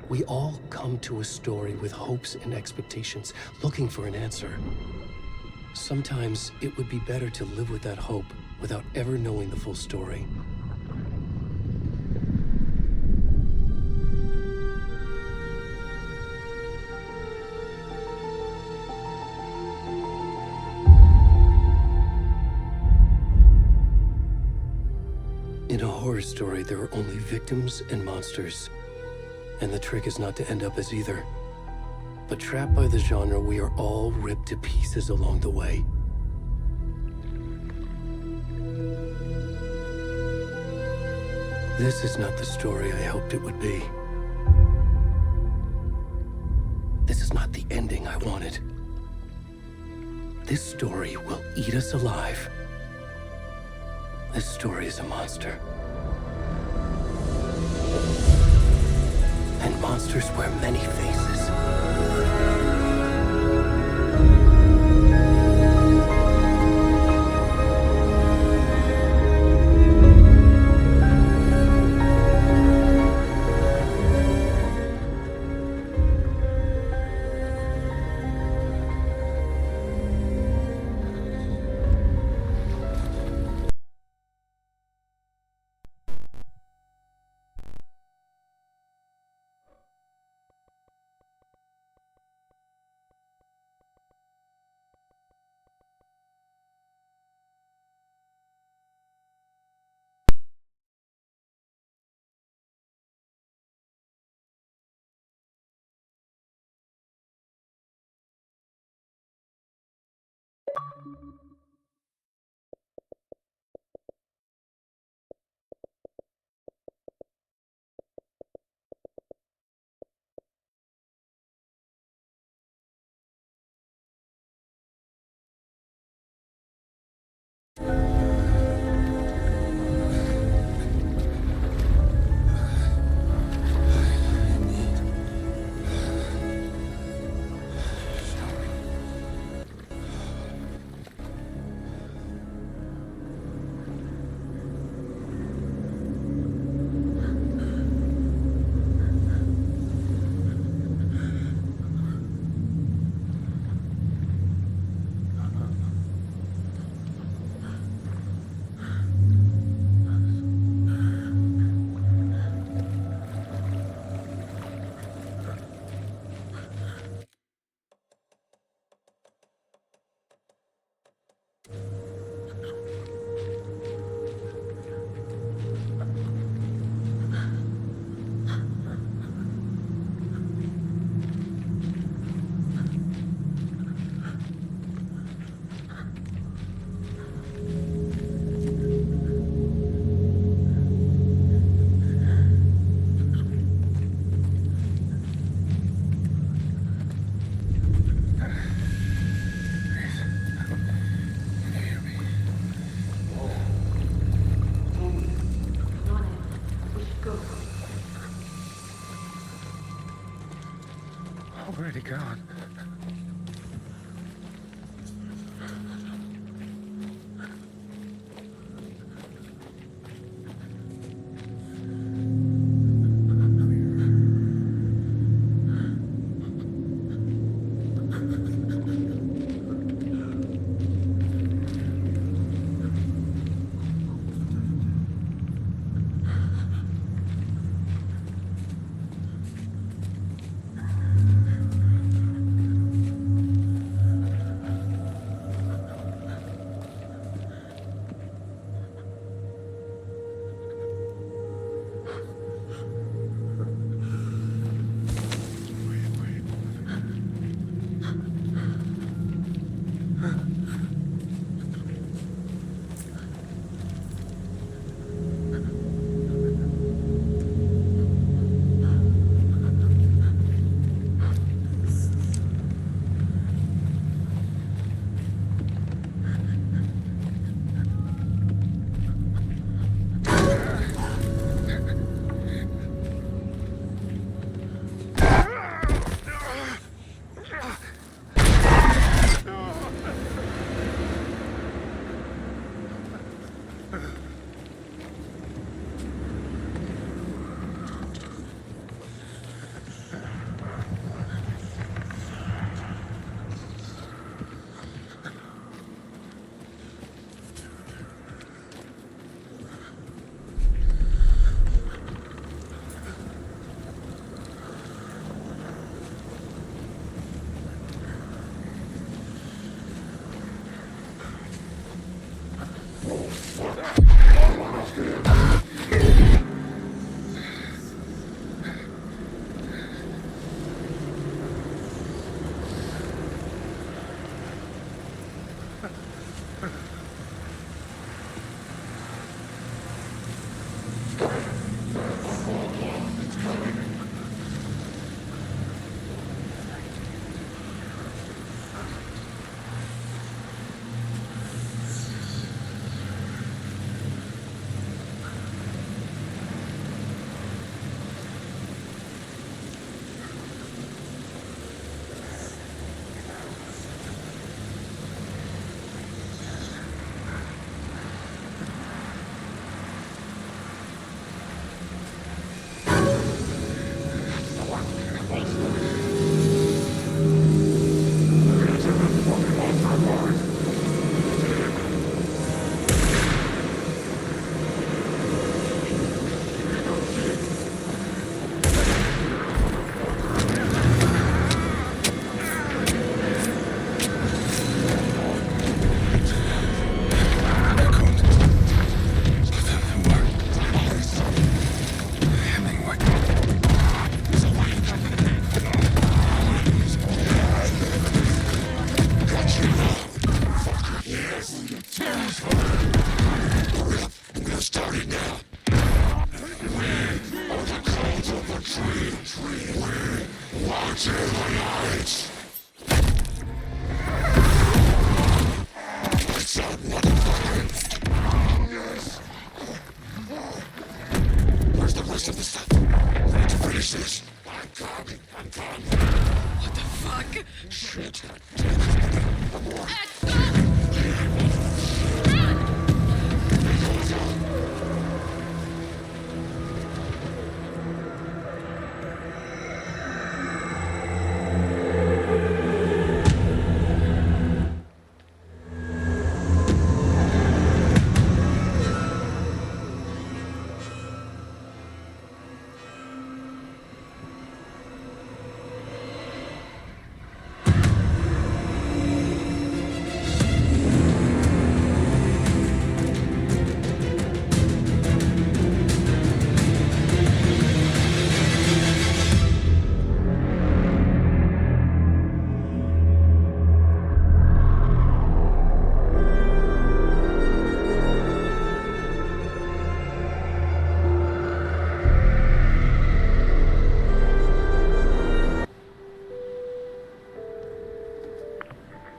We all come to a story with hopes and expectations, looking for an answer. Sometimes it would be better to live with that hope without ever knowing the full story. In a horror story, there are only victims and monsters. And the trick is not to end up as either. But trapped by the genre, we are all ripped to pieces along the way. This is not the story I hoped it would be. This is not the ending I wanted. This story will eat us alive. This story is a monster. And monsters wear many faces. Where'd he gone?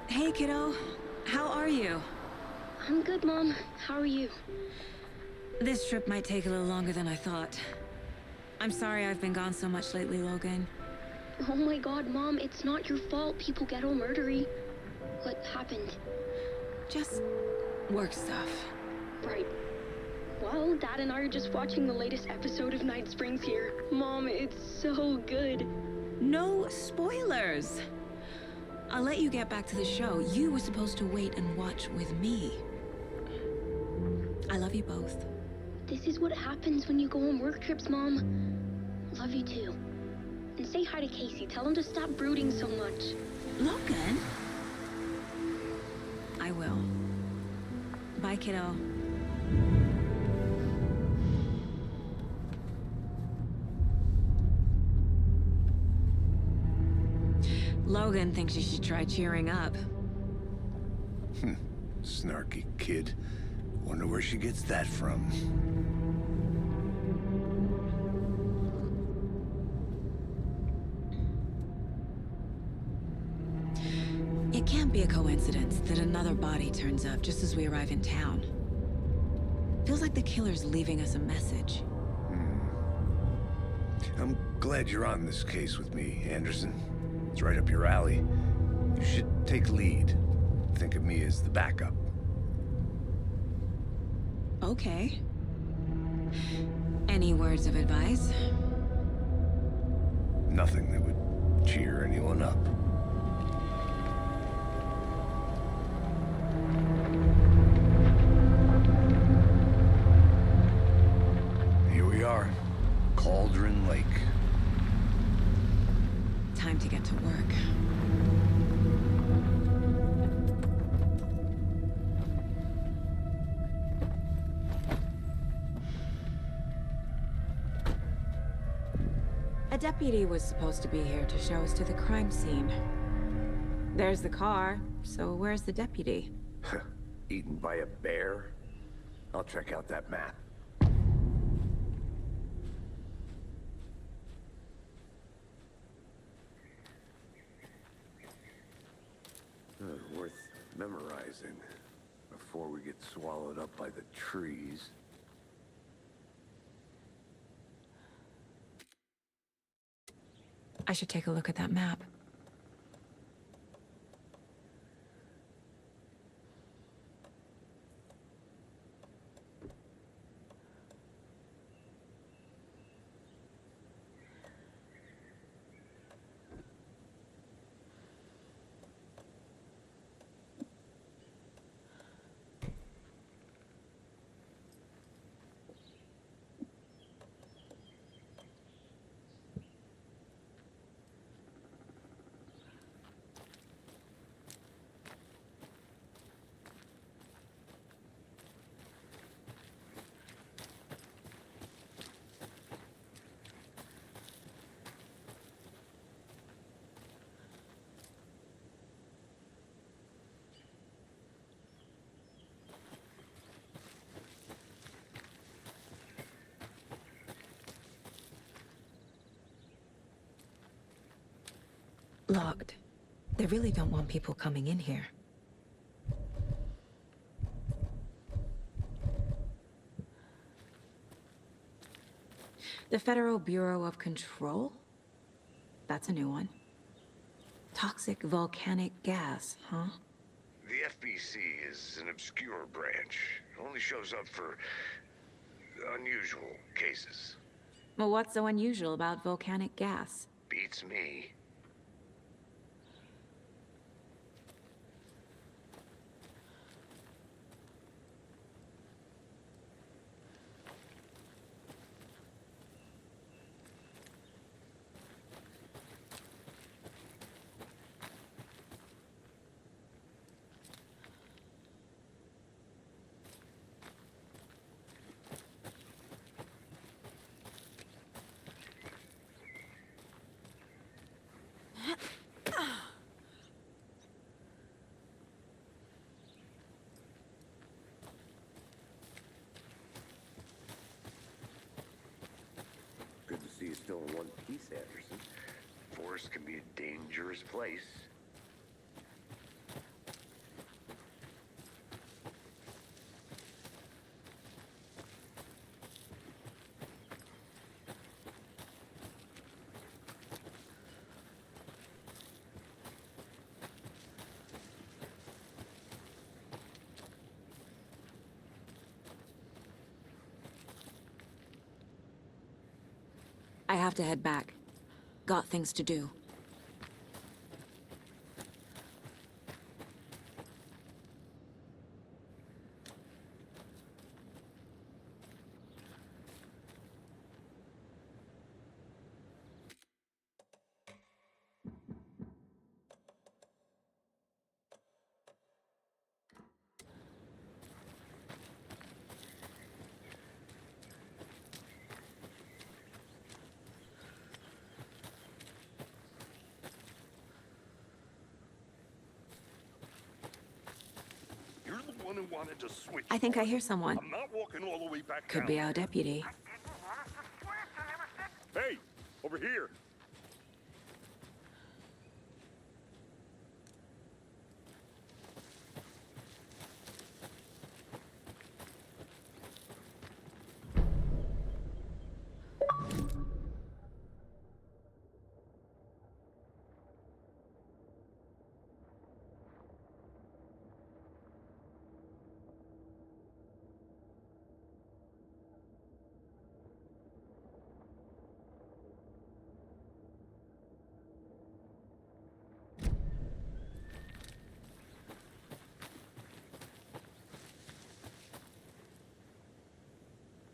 Hey, kiddo. How are you? I'm good, Mom. How are you? This trip might take a little longer than I thought. I'm sorry I've been gone so much lately, Logan. Oh my god, Mom, it's not your fault people get all murdery. What happened? Just work stuff. Right. Well, Dad and I are just watching the latest episode of Night Springs here. Mom, it's so good. No spoilers! I'll let you get back to the show. You were supposed to wait and watch with me. I love you both. This is what happens when you go on work trips, Mom. Love you too. And say hi to Casey. Tell him to stop brooding so much. Logan? I will. Bye, kiddo. Logan thinks you should try cheering up. Snarky kid. Wonder where she gets that from. It can't be a coincidence that another body turns up just as we arrive in town. Feels like the killer's leaving us a message. I'm glad you're on this case with me, Anderson. It's right up your alley. You should take lead. Think of me as the backup. Okay. Any words of advice? Nothing that would cheer anyone up. Here we are. Cauldron Lake. Time to get to work. A deputy was supposed to be here to show us to the crime scene. There's the car, so where's the deputy? Eaten by a bear? I'll check out that map. Worth memorizing before we get swallowed up by the trees. I should take a look at that map. Locked. They really don't want people coming in here. The Federal Bureau of Control? That's a new one. Toxic volcanic gas, huh? The FBC is an obscure branch. It only shows up for unusual cases. Well, what's so unusual about volcanic gas? Beats me. Good to see you still in one piece, Anderson. Forest can be a dangerous place. I have to head back. Got things to do. You're the one who wanted to switch. I think I hear someone. I'm not walking all the way back Could down. be our deputy. Hey, over here.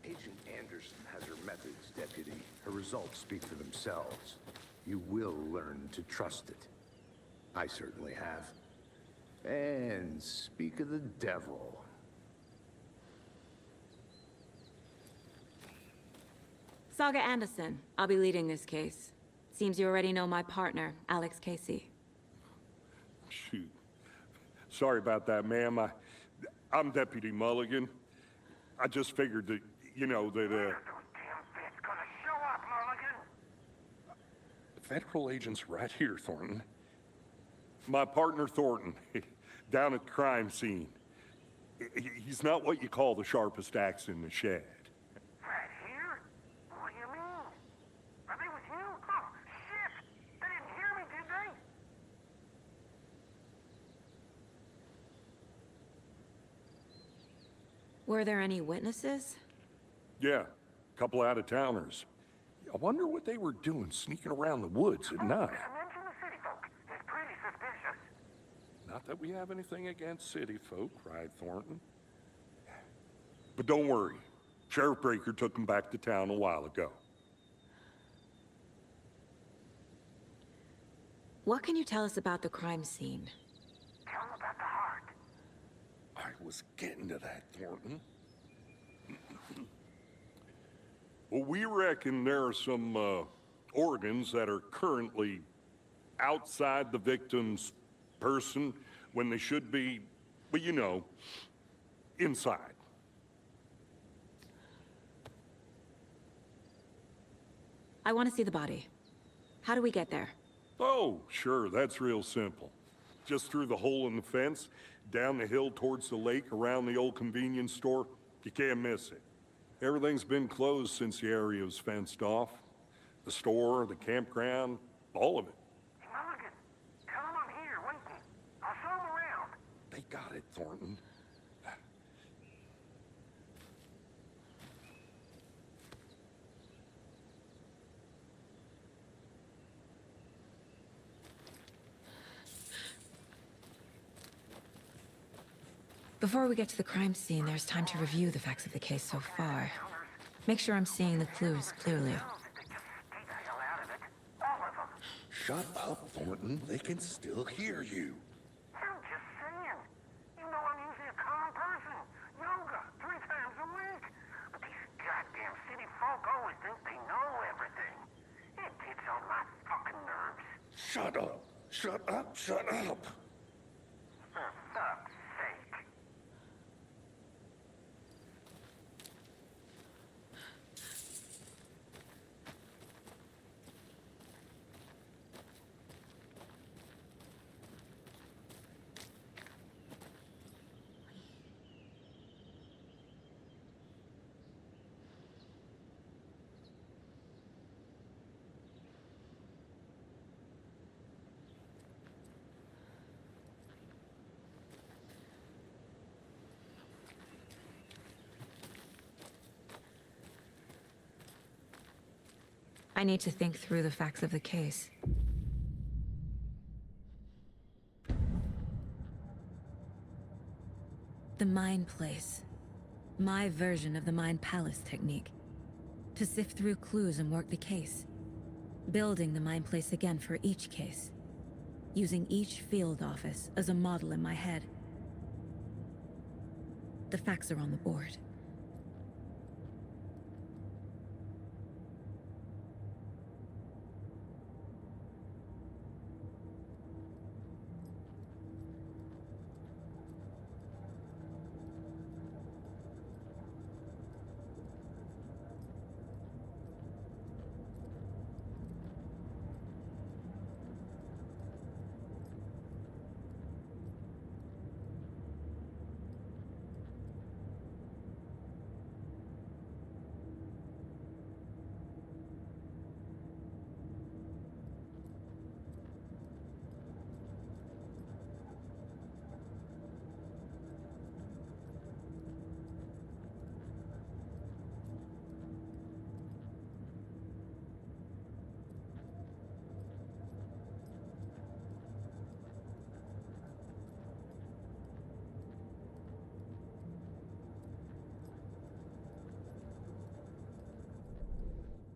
Agent Anderson has her methods, Deputy. Her results speak for themselves. You will learn to trust it. I certainly have. And speak of the devil. Saga Anderson. I'll be leading this case. Seems you already know my partner, Alex Casey. Shoot. Sorry about that, ma'am. I'm Deputy Mulligan. I just figured that, you know, that, The federal agent's right here, Thornton. My partner, Thornton, down at the crime scene. He's not what you call the sharpest axe in the shed. Right here? What do you mean? Are they with you? Oh, shit! They didn't hear me, did they? Were there any witnesses? Yeah, a couple out-of-towners. I wonder what they were doing sneaking around the woods at night. Mention the city folk. It's pretty suspicious. Not that we have anything against city folk, cried Thornton. But don't worry. Sheriff Breaker took them back to town a while ago. What can you tell us about the crime scene? Tell them about the heart. I was getting to that, Thornton. Well, we reckon there are some organs that are currently outside the victim's person when they should be, well, you know, inside. I want to see the body. How do we get there? Oh, sure, that's real simple. Just through the hole in the fence, down the hill towards the lake, around the old convenience store. You can't miss it. Everything's been closed since the area was fenced off. The store, the campground, all of it. Mulligan, tell got it, Thornton. Before we get to the crime scene, there's time to review the facts of the case so far. Make sure I'm seeing the clues clearly. Stay the hell out of it. All of them. Shut up, Thornton. They can still hear you. I'm just saying. You know I'm usually a calm person. Yoga 3 times a week. But these goddamn city folk always think they know everything. It gets on my fucking nerves. Shut up. Shut up. Shut up. For fuck's sake. I need to think through the facts of the case. The Mind Place. My version of the Mind Palace technique. To sift through clues and work the case. Building the Mind Place again for each case. Using each field office as a model in my head. The facts are on the board.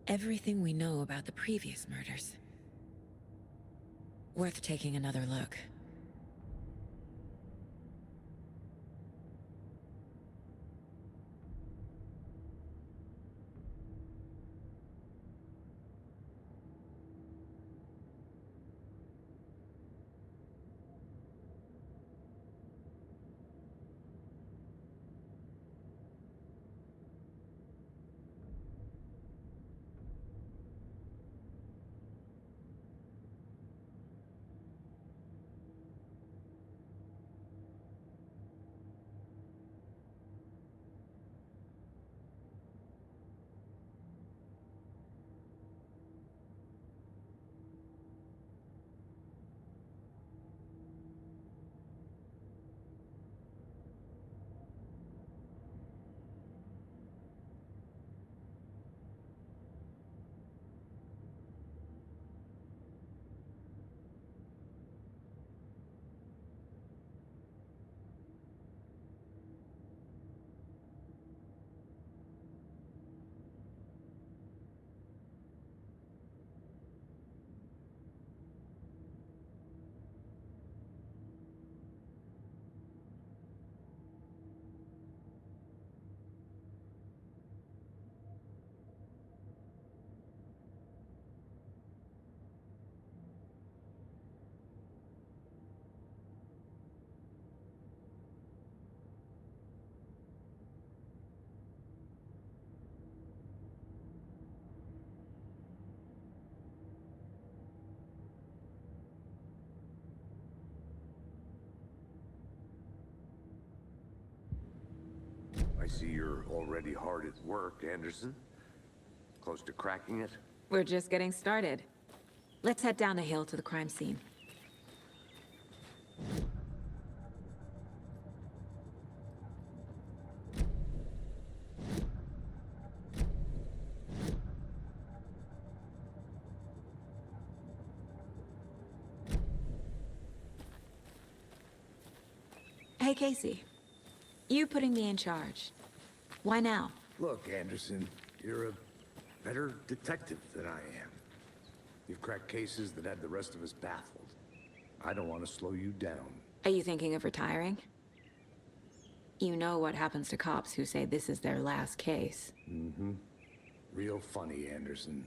Everything we know about the previous murders. Worth taking another look. I see you're already hard at work, Anderson. Close to cracking it? We're just getting started. Let's head down the hill to the crime scene. Hey, Casey. You putting me in charge. Why now? Look, Anderson, you're a better detective than I am. You've cracked cases that had the rest of us baffled. I don't want to slow you down. Are you thinking of retiring? You know what happens to cops who say this is their last case. Mm-hmm. Real funny, Anderson.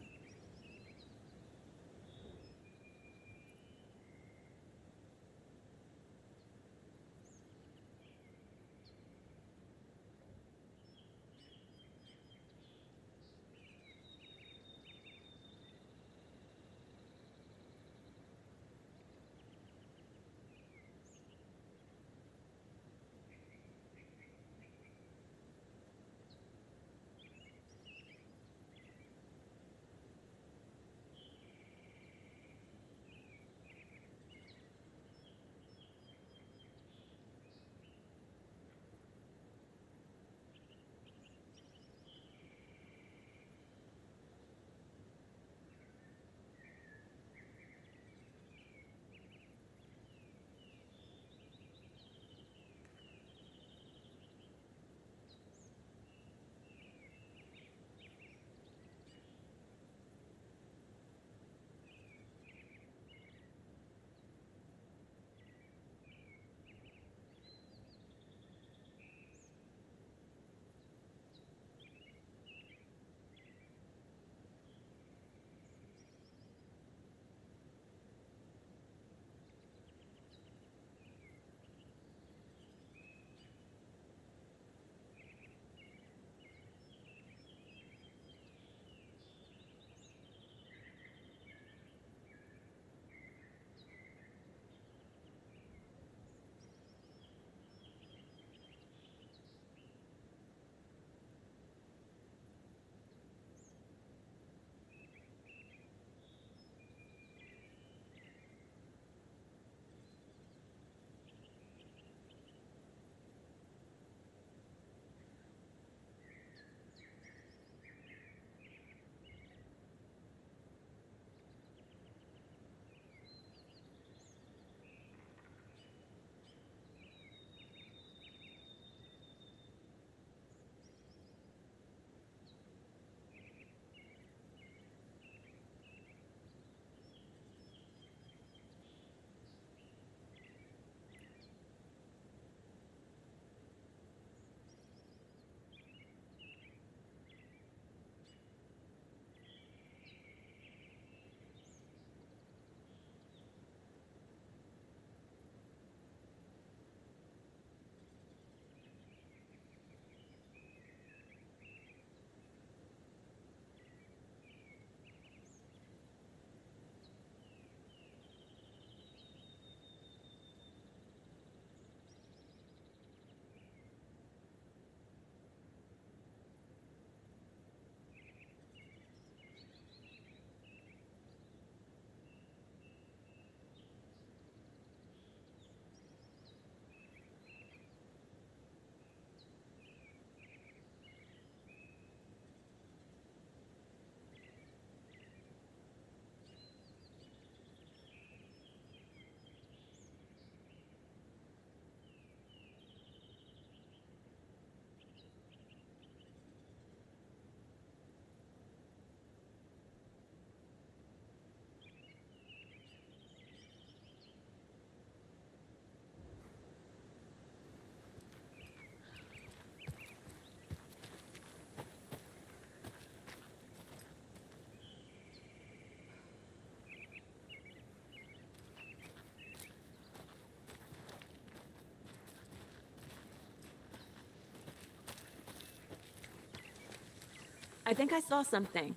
I think I saw something.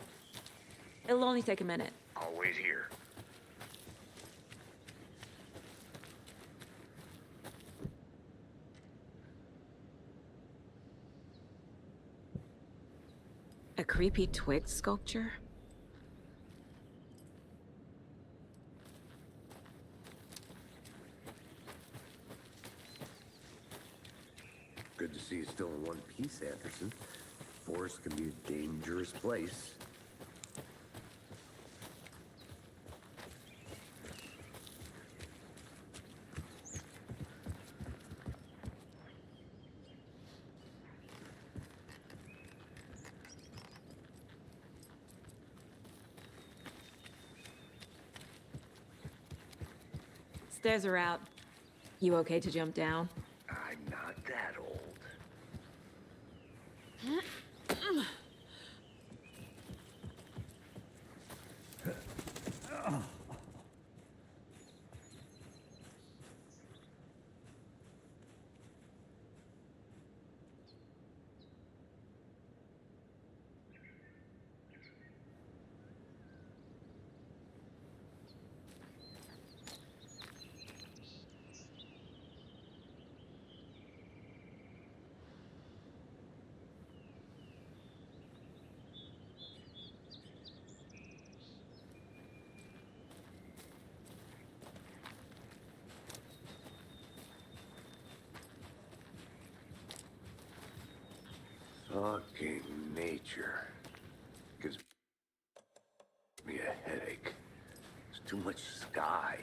It'll only take a minute. I'll wait here. A creepy twig sculpture? Good to see you still in one piece, Anderson. Forest can be a dangerous place. Stairs are out. You okay to jump down? I'm not that old. Fucking nature. Gives me a headache. There's too much sky.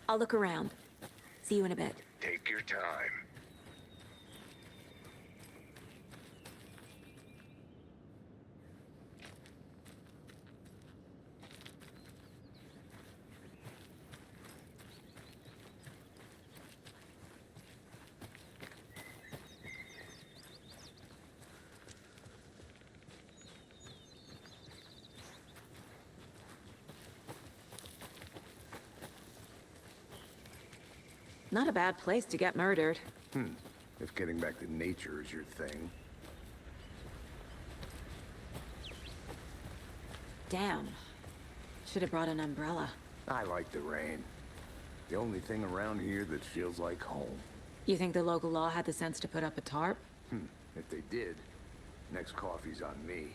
I'll look around. See you in a bit. Take your time. Not a bad place to get murdered. If getting back to nature is your thing. Damn. Should have brought an umbrella. I like the rain. The only thing around here that feels like home. You think the local law had the sense to put up a tarp? If they did, next coffee's on me.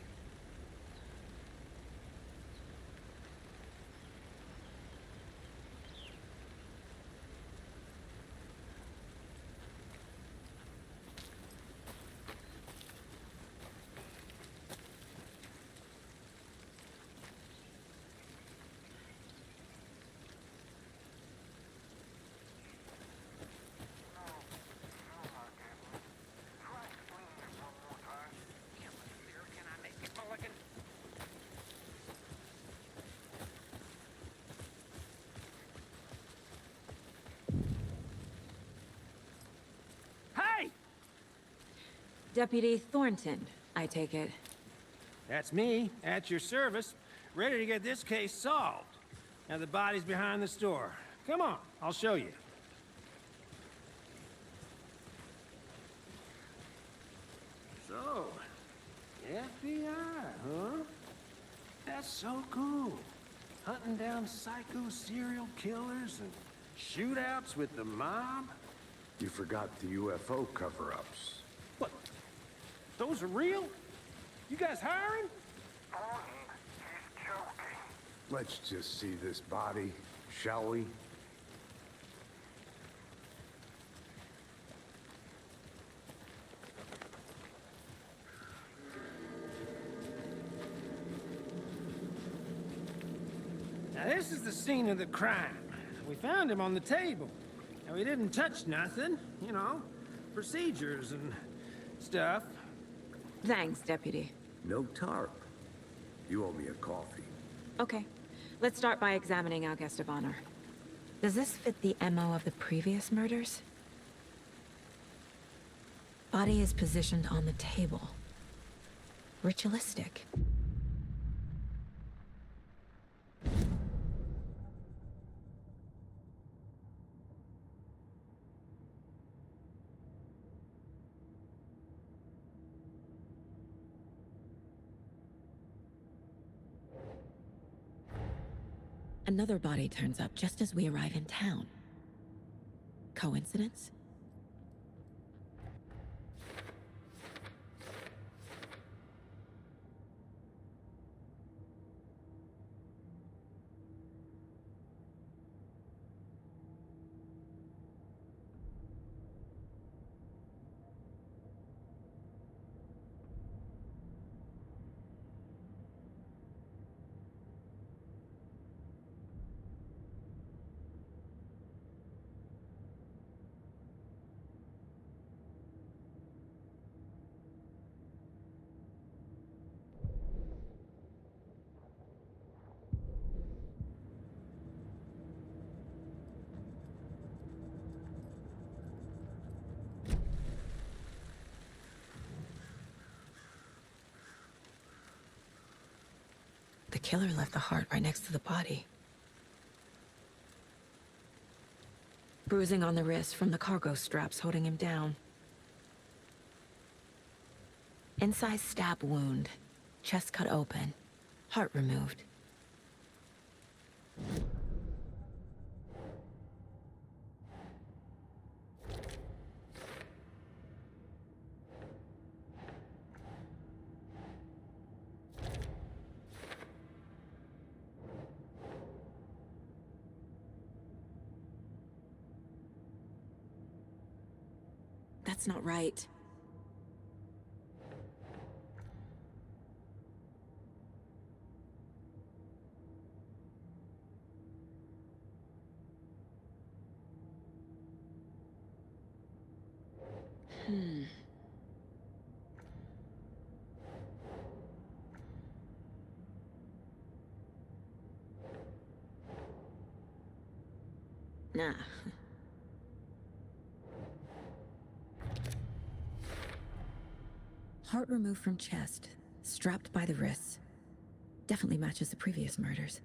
Hey! Deputy Thornton, I take it. That's me, at your service, ready to get this case solved. Now the body's behind the store. Come on, I'll show you. So, FBI, huh? That's so cool. Hunting down psycho serial killers and shootouts with the mob? You forgot the UFO cover-ups. What? Those are real? You guys hiring? He's joking. Let's just see this body, shall we? Now this is the scene of the crime. We found him on the table. Now he didn't touch nothing, you know, procedures and stuff. Thanks, Deputy. No tarp. You owe me a coffee. Okay. Let's start by examining our guest of honor. Does this fit the MO of the previous murders? Body is positioned on the table. Ritualistic. Another body turns up just as we arrive in town. Coincidence? killer left the heart right next to the body. Bruising on the wrist from the cargo straps holding him down. Inside stab wound. Chest cut open. Heart removed. That's not right. Nah. Heart removed from chest, strapped by the wrists. Definitely matches the previous murders.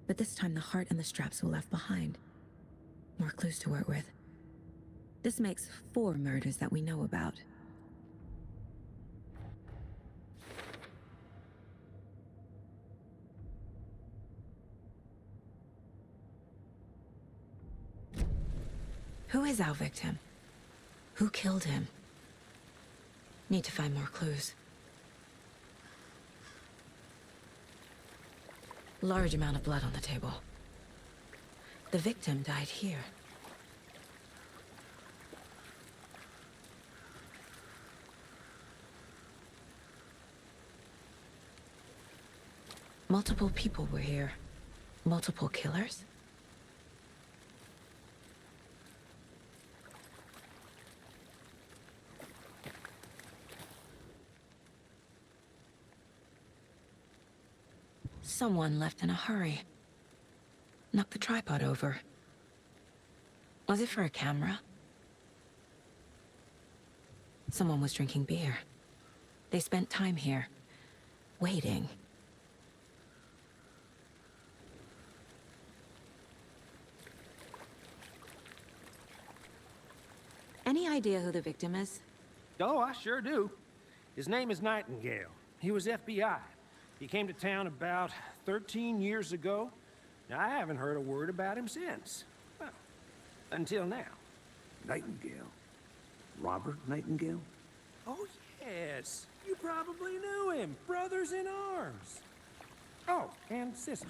But this time the heart and the straps were left behind. More clues to work with. This makes 4 murders that we know about. Who is our victim? Who killed him? Need to find more clues. Large amount of blood on the table. The victim died here. Multiple people were here. Multiple killers? Someone left in a hurry. Knocked the tripod over. Was it for a camera? Someone was drinking beer. They spent time here, waiting. Any idea who the victim is? Oh, I sure do. His name is Nightingale. He was FBI. He came to town about 13 years ago. Now, I haven't heard a word about him since. Well, until now. Nightingale? Robert Nightingale? Oh, yes. You probably knew him. Brothers in arms. Oh, and sisters.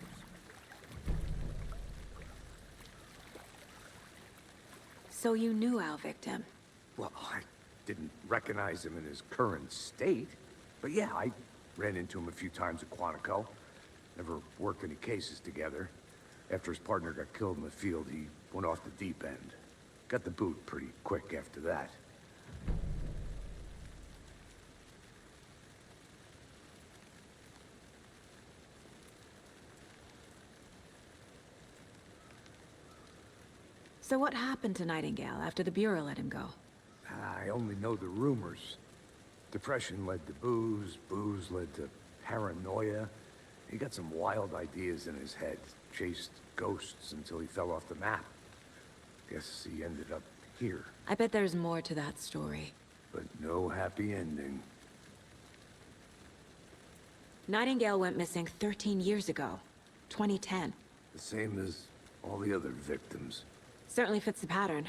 So you knew our victim? Well, I didn't recognize him in his current state. But yeah, I ran into him a few times at Quantico. Never worked any cases together. After his partner got killed in the field, he went off the deep end. Got the boot pretty quick after that. So what happened to Nightingale after the Bureau let him go? I only know the rumors. Depression led to booze, booze led to paranoia. He got some wild ideas in his head, chased ghosts until he fell off the map. Guess he ended up here, I bet there's more to that story. but no happy ending. Nightingale went missing 13 years ago, 2010. The same as all the other victims. Certainly fits the pattern.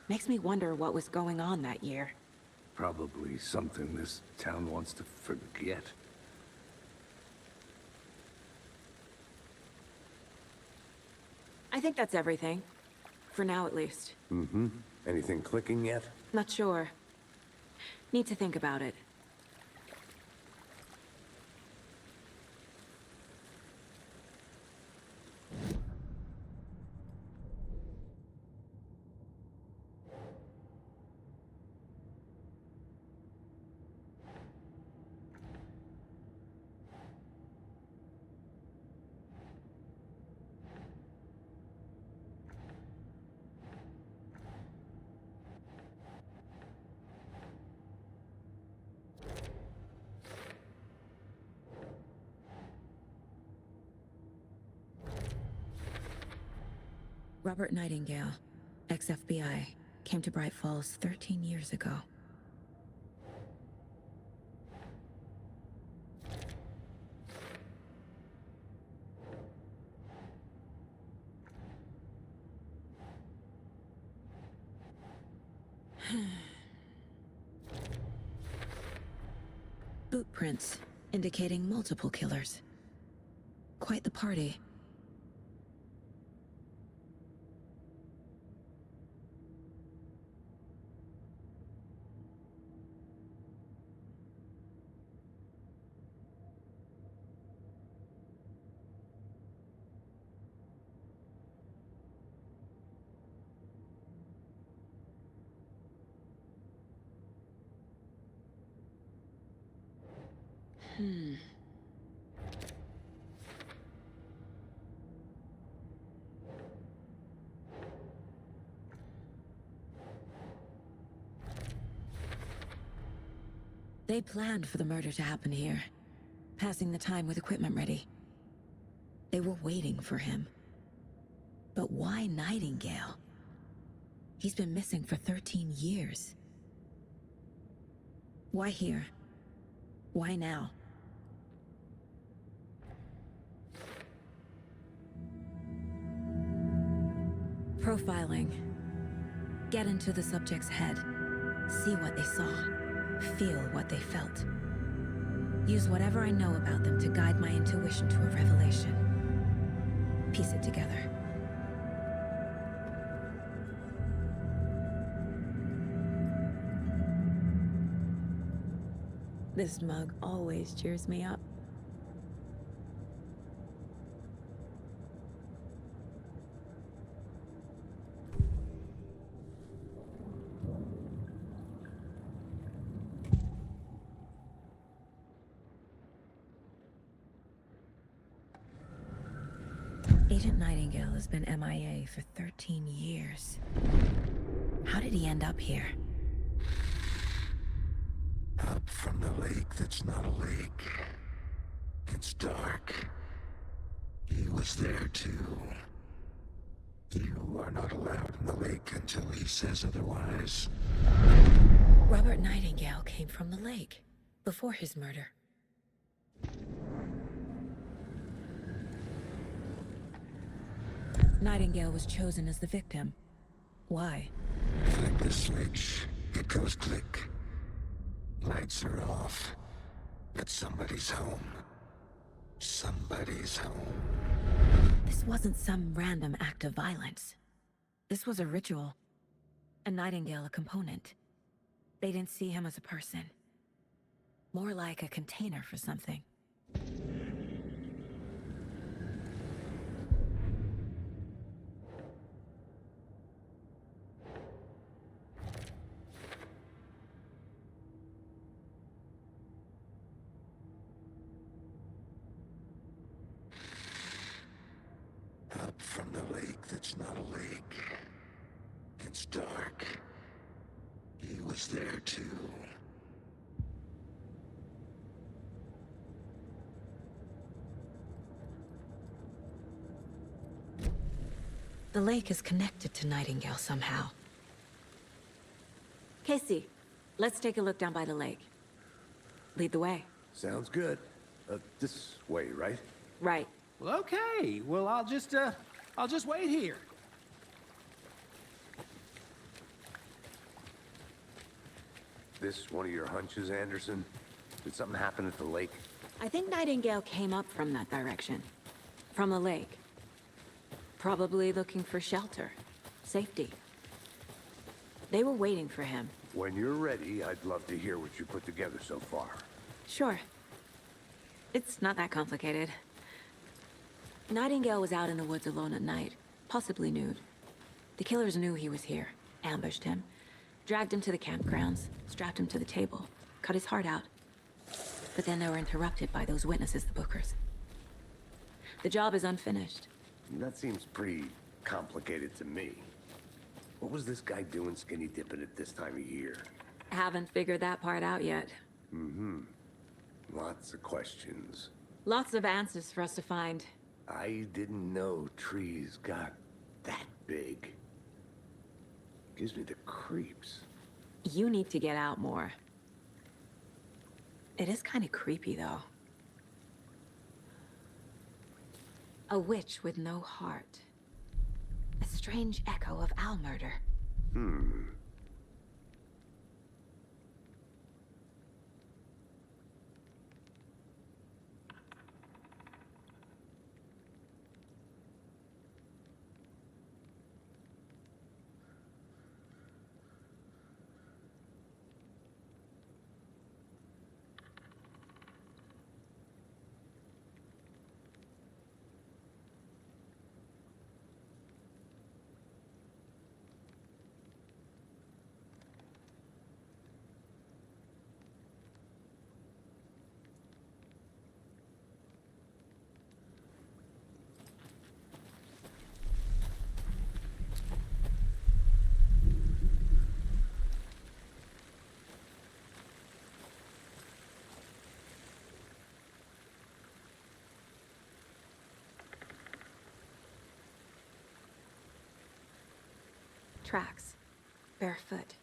Makes me wonder what was going on that year. Probably something this town wants to forget. I think that's everything. For now, at least. Mm-hmm. Anything clicking yet? Not sure. Need to think about it. Robert Nightingale, ex-FBI, came to Bright Falls 13 years ago. Boot prints indicating multiple killers. Quite the party. They planned for the murder to happen here, passing the time with equipment ready. They were waiting for him. But why Nightingale? He's been missing for 13 years. Why here? Why now? Profiling. Get into the subject's head. See what they saw. Feel what they felt. Use whatever I know about them to guide my intuition to a revelation. Piece it together. This mug always cheers me up. Agent Nightingale has been MIA for 13 years. How did he end up here? Up from the lake that's not a lake. It's dark. He was there too. You are not allowed in the lake until he says otherwise. Robert Nightingale came from the lake, before his murder. Nightingale was chosen as the victim. Why? Flick the switch. It goes click. Lights are off. But somebody's home. Somebody's home. This wasn't some random act of violence. This was a ritual. And Nightingale a component. They didn't see him as a person. More like a container for something. Up from the lake that's not a lake. It's dark. He was there too. The lake is connected to Nightingale somehow. Casey, let's take a look down by the lake. Lead the way. Sounds good. This way, right? Right. Well, okay. Well, I'll just wait here. This one of your hunches, Anderson? Did something happen at the lake? I think Nightingale came up from that direction. From the lake. Probably looking for shelter. Safety. They were waiting for him. When you're ready, I'd love to hear what you put together so far. Sure. It's not that complicated. Nightingale was out in the woods alone at night, possibly nude. The killers knew he was here, ambushed him, dragged him to the campgrounds, strapped him to the table, cut his heart out. But then they were interrupted by those witnesses, the Bookers. The job is unfinished. That seems pretty complicated to me. What was this guy doing skinny dipping at this time of year? Haven't figured that part out yet. Lots of questions. Lots of answers for us to find. I didn't know trees got that big. Gives me the creeps. You need to get out more. It is kind of creepy, though. A witch with no heart. A strange echo of owl murder. Tracks. Barefoot.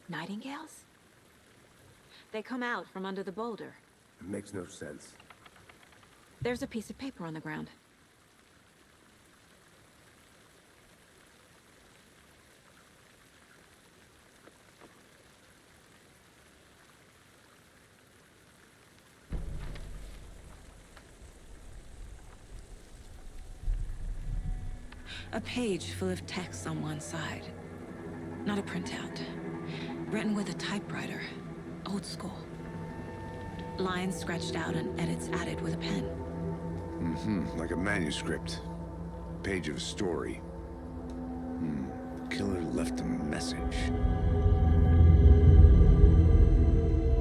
Nightingales? They come out from under the boulder. It makes no sense. There's a piece of paper on the ground. A page full of text on one side. Not a printout. Written with a typewriter. Old school. Lines scratched out and edits added with a pen. Like a manuscript. Page of a story. Killer left a message.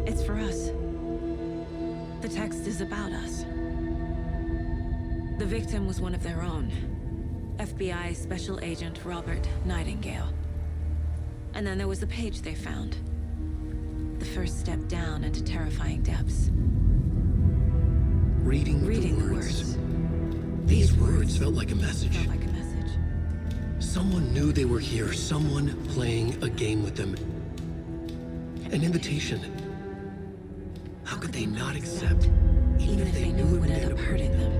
It's for us. The text is about us. The victim was one of their own. FBI Special Agent Robert Nightingale. And then there was the page they found. The first step down into terrifying depths. Reading the words. These words felt like a message. Felt like a message. Someone knew they were here, someone playing a game with them. An invitation. How could they not accept, Even if they knew it would end up hurting them.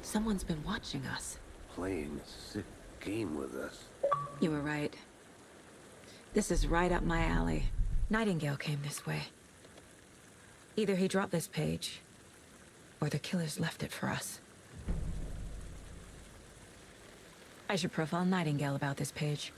Someone's been watching us. Playing a sick game with us. You were right. This is right up my alley. Nightingale came this way. Either he dropped this page, or the killers left it for us. I should profile Nightingale about this page.